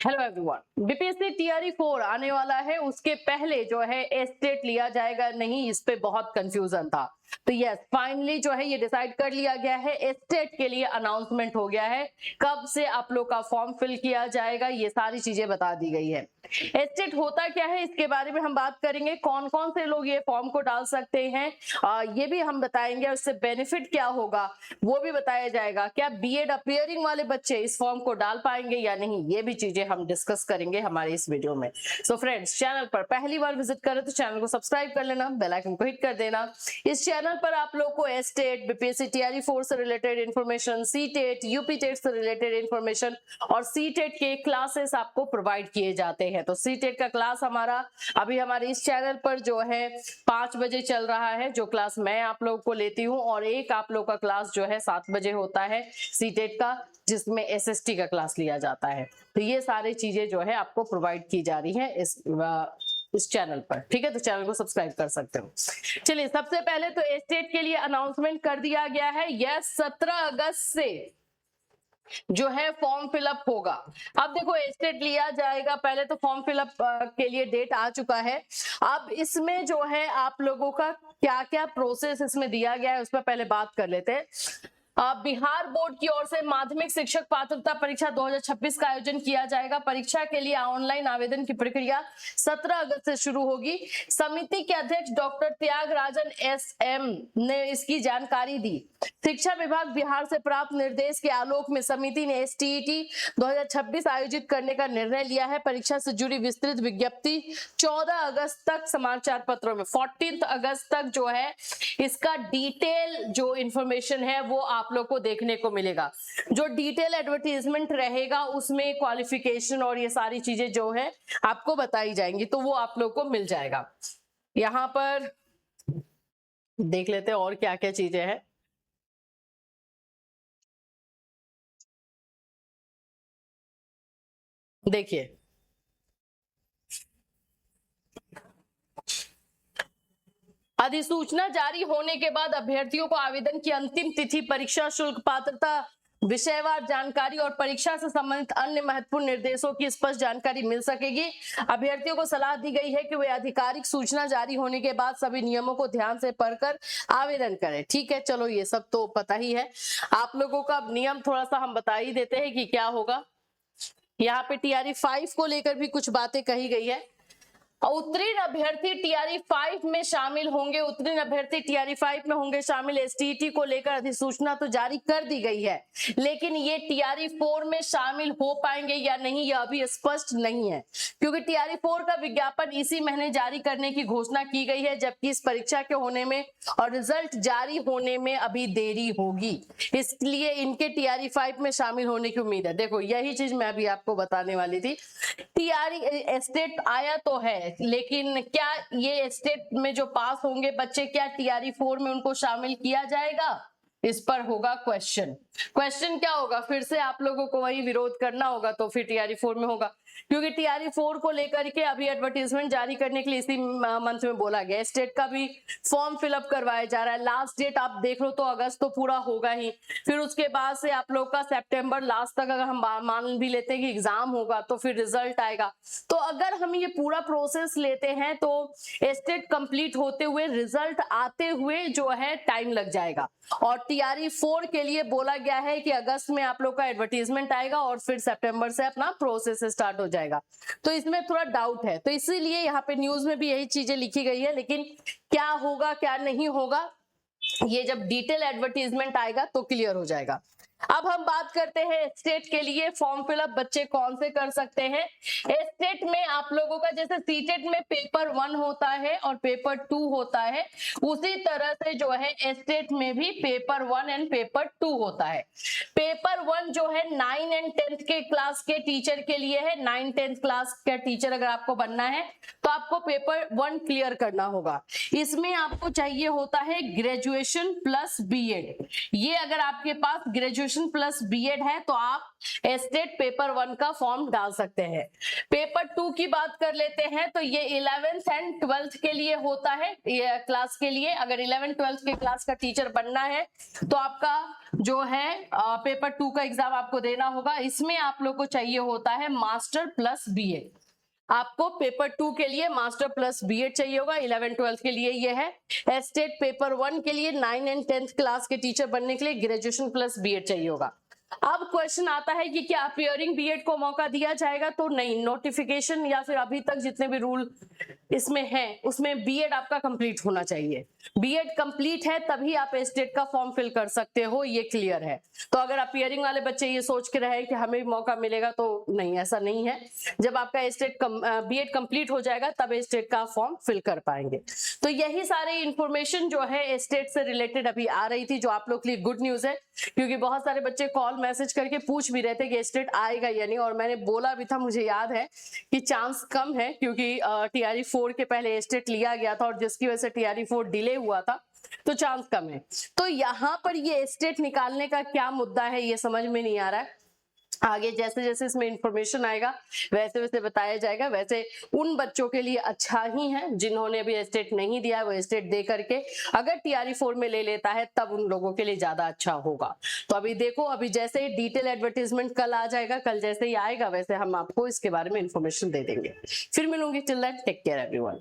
Hello everyone, BPSC TRE 4 आने वाला है। उसके पहले जो है एस्टेट लिया जाएगा नहीं, इस पे बहुत कंफ्यूजन था। तो यस, फाइनली जो है ये डिसाइड कर लिया गया है। एस्टेट के लिए अनाउंसमेंट हो गया है, कब से आप लोग का फॉर्म फिल किया जाएगा ये सारी चीजें बता दी गई है। एस्टेट होता क्या है इसके बारे में हम बात करेंगे, कौन कौन से लोग ये फॉर्म को डाल सकते हैं ये भी हम बताएंगे, उससे बेनिफिट क्या होगा वो भी बताया जाएगा। क्या बीएड अपीयरिंग वाले बच्चे इस फॉर्म को डाल पाएंगे या नहीं, ये भी चीजें हम डिस्कस करेंगे हमारे इस वीडियो में। सो फ्रेंड्स, चैनल पर पहली बार विजिट करें तो चैनल को सब्सक्राइब कर लेना, बेल आइकन को हिट कर देना। इस चैनल पर आप लोग को एस्टेट, बीपीएससी टीआरई 4 से related information, CTET, UP TET से रिलेटेड इन्फॉर्मेशन और सीटेट के क्लासेस आपको प्रोवाइड किए जाते हैं। तो सीटेट का क्लास हमारा अभी हमारे इस चैनल पर जो है 5 बजे चल रहा है, जो क्लास मैं आप लोग को लेती हूँ, और एक आप लोग का क्लास जो है 7 बजे होता है सीटेट का, जिसमें एसएसटी का क्लास लिया जाता है। तो ये सारी चीजें जो है आपको प्रोवाइड की जा रही है इस चैनल पर, ठीक है। तो चैनल को सब्सक्राइब कर सकते हो। चलिए, सबसे पहले तो एस्टेट के लिए अनाउंसमेंट कर दिया गया है। यस, 17 अगस्त से जो है फॉर्म फिलअप होगा। अब देखो, एस्टेट लिया जाएगा, पहले तो फॉर्म फिलअप के लिए डेट आ चुका है। अब इसमें जो है आप लोगों का क्या क्या प्रोसेस इसमें दिया गया है उस पर पहले बात कर लेते हैं। बिहार बोर्ड की ओर से माध्यमिक शिक्षक पात्रता परीक्षा 2026 का आयोजन किया जाएगा। परीक्षा के लिए ऑनलाइन आवेदन की प्रक्रिया 17 अगस्त से शुरू होगी। समिति के अध्यक्ष डॉक्टर त्यागराजन एसएम ने इसकी जानकारी दी। शिक्षा विभाग बिहार से प्राप्त निर्देश के आलोक में समिति ने एसटीईटी 2026 आयोजित करने का निर्णय लिया है। परीक्षा से जुड़ी विस्तृत विज्ञप्ति 14 अगस्त तक समाचार पत्रों में, 14 अगस्त तक जो है इसका डिटेल जो इंफॉर्मेशन है वो आप लोग को देखने को मिलेगा। जो डिटेल एडवर्टीजमेंट रहेगा उसमें क्वालिफिकेशन और ये सारी चीजें जो है आपको बताई जाएंगी, तो वो आप लोग को मिल जाएगा। यहां पर देख लेते हैं और क्या क्या चीजें हैं। देखिए, अधिसूचना जारी होने के बाद अभ्यर्थियों को आवेदन की अंतिम तिथि, परीक्षा शुल्क, पात्रता, विषयवार जानकारी और परीक्षा से संबंधित अन्य महत्वपूर्ण निर्देशों की स्पष्ट जानकारी मिल सकेगी। अभ्यर्थियों को सलाह दी गई है कि वे आधिकारिक सूचना जारी होने के बाद सभी नियमों को ध्यान से पढ़कर आवेदन करें। ठीक है, चलो ये सब तो पता ही है आप लोगों का। नियम थोड़ा सा हम बता ही देते हैं कि क्या होगा। यहाँ पे टीआरई 5 को लेकर भी कुछ बातें कही गई है। उत्तीर्ण अभ्यर्थी टीआरई 5 में शामिल होंगे, उत्तीर्ण अभ्यर्थी टीआरई 5 में होंगे शामिल। एसटीईटी को लेकर अधिसूचना तो जारी कर दी गई है, लेकिन ये टीआरई 4 में शामिल हो पाएंगे या नहीं यह अभी स्पष्ट नहीं है, क्योंकि टीआरई 4 का विज्ञापन इसी महीने जारी करने की घोषणा की गई है, जबकि इस परीक्षा के होने में और रिजल्ट जारी होने में अभी देरी होगी, इसलिए इनके टीआरई 5 में शामिल होने की उम्मीद है। देखो, यही चीज मैं अभी आपको बताने वाली थी। टीआरई एस्टेट आया तो है, लेकिन क्या ये स्टेट में जो पास होंगे बच्चे, क्या टीआरई 4 में उनको शामिल किया जाएगा, इस पर होगा क्वेश्चन। क्वेश्चन क्या होगा, फिर से आप लोगों को वही विरोध करना होगा, तो फिर टीआरई 4 में होगा, क्योंकि टीआरई 4 को लेकर के अभी एडवर्टीजमेंट जारी करने के लिए इसी मंथ में बोला गया। स्टेट का भी फॉर्म फिलअप करवाया जा रहा है। लास्ट डेट आप देख लो तो अगस्त तो पूरा होगा ही, फिर उसके बाद से आप लोग का सितंबर लास्ट तक अगर हम मान भी लेते हैं कि एग्जाम होगा तो फिर रिजल्ट आएगा। तो अगर हम ये पूरा प्रोसेस लेते हैं तो स्टेट कंप्लीट होते हुए रिजल्ट आते हुए जो है टाइम लग जाएगा। और टीआरई 4 के लिए बोला गया है कि अगस्त में आप लोग का एडवर्टीजमेंट आएगा और फिर सितंबर से अपना प्रोसेस स्टार्ट हो जाएगा। तो इसमें थोड़ा डाउट है, तो इसीलिए यहाँ पे न्यूज में भी यही चीजें लिखी गई है, लेकिन क्या होगा क्या नहीं होगा ये जब डिटेल एडवर्टीजमेंट आएगा तो क्लियर हो जाएगा। अब हम बात करते हैं स्टेट के लिए फॉर्म फिलअप बच्चे कौन से कर सकते हैं। स्टेट में आप लोगों का जैसे सीटेट में पेपर 1 होता है और पेपर 2 होता है, उसी तरह से जो है स्टेट में भी पेपर 1 एंड पेपर 2 होता है। पेपर 1 जो है 9 एंड 10th के क्लास के टीचर के लिए है। 9 10th क्लास का टीचर अगर आपको बनना है तो आपको पेपर 1 क्लियर करना होगा। इसमें आपको चाहिए होता है ग्रेजुएशन प्लस बीएड। ये अगर आपके पास ग्रेजुएशन ग्रेजुएशन प्लस बीएड है तो आप एस्टेट पेपर 1 का फॉर्म डाल सकते हैं। पेपर 2 की बात कर लेते हैं तो ये 11th एंड 12th के लिए होता है, ये क्लास के लिए। अगर 11th 12th के क्लास का टीचर बनना है तो आपका जो है पेपर 2 का एग्जाम आपको देना होगा। इसमें आप लोग को चाहिए होता है मास्टर प्लस बीएड। आपको पेपर 2 के लिए मास्टर प्लस बीएड चाहिए होगा, 11 12 के लिए ये है। एस्टेट पेपर 1 के लिए 9 एंड 10th क्लास के टीचर बनने के लिए ग्रेजुएशन प्लस बीएड चाहिए होगा। अब क्वेश्चन आता है कि क्या अपीयरिंग बीएड को मौका दिया जाएगा, तो नहीं। नोटिफिकेशन या फिर अभी तक जितने भी रूल इसमें है उसमें बीएड आपका कंप्लीट होना चाहिए। बीएड कंप्लीट है तभी आप एस्टेट का फॉर्म फिल कर सकते हो, ये क्लियर है। तो अगर अपीयरिंग वाले बच्चे ये सोच के रहे कि हमें भी मौका मिलेगा, तो नहीं, ऐसा नहीं है। जब आपका एस्टेट बीएड कंप्लीट हो जाएगा तब एस्टेट का फॉर्म फिल कर पाएंगे। तो यही सारी इंफॉर्मेशन जो है एस्टेट से रिलेटेड अभी आ रही थी, जो आप लोग के लिए गुड न्यूज है, क्योंकि बहुत सारे बच्चे कॉल मैसेज करके पूछ भी रहे थे कि एस्टेट आएगा या नहीं। और मैंने बोला भी था, मुझे याद है कि चांस कम है, क्योंकि टीआरई 4 के पहले एस्टेट लिया गया था और जिसकी वजह से टीआरई 4 डिले हुआ था, तो चांस कम है। तो यहाँ पर ये एस्टेट निकालने का क्या मुद्दा है ये समझ में नहीं आ रहा है। आगे जैसे जैसे इसमें इंफॉर्मेशन आएगा वैसे वैसे बताया जाएगा। वैसे उन बच्चों के लिए अच्छा ही है जिन्होंने अभी एस्टेट नहीं दिया है, वो एस्टेट दे करके अगर टीआरई 4 में ले लेता है तब उन लोगों के लिए ज्यादा अच्छा होगा। तो अभी देखो, अभी जैसे डिटेल एडवर्टीजमेंट कल आ जाएगा, कल जैसे ही आएगा वैसे हम आपको इसके बारे में इंफॉर्मेशन दे देंगे। फिर मिलूंगी, till that take care everyone.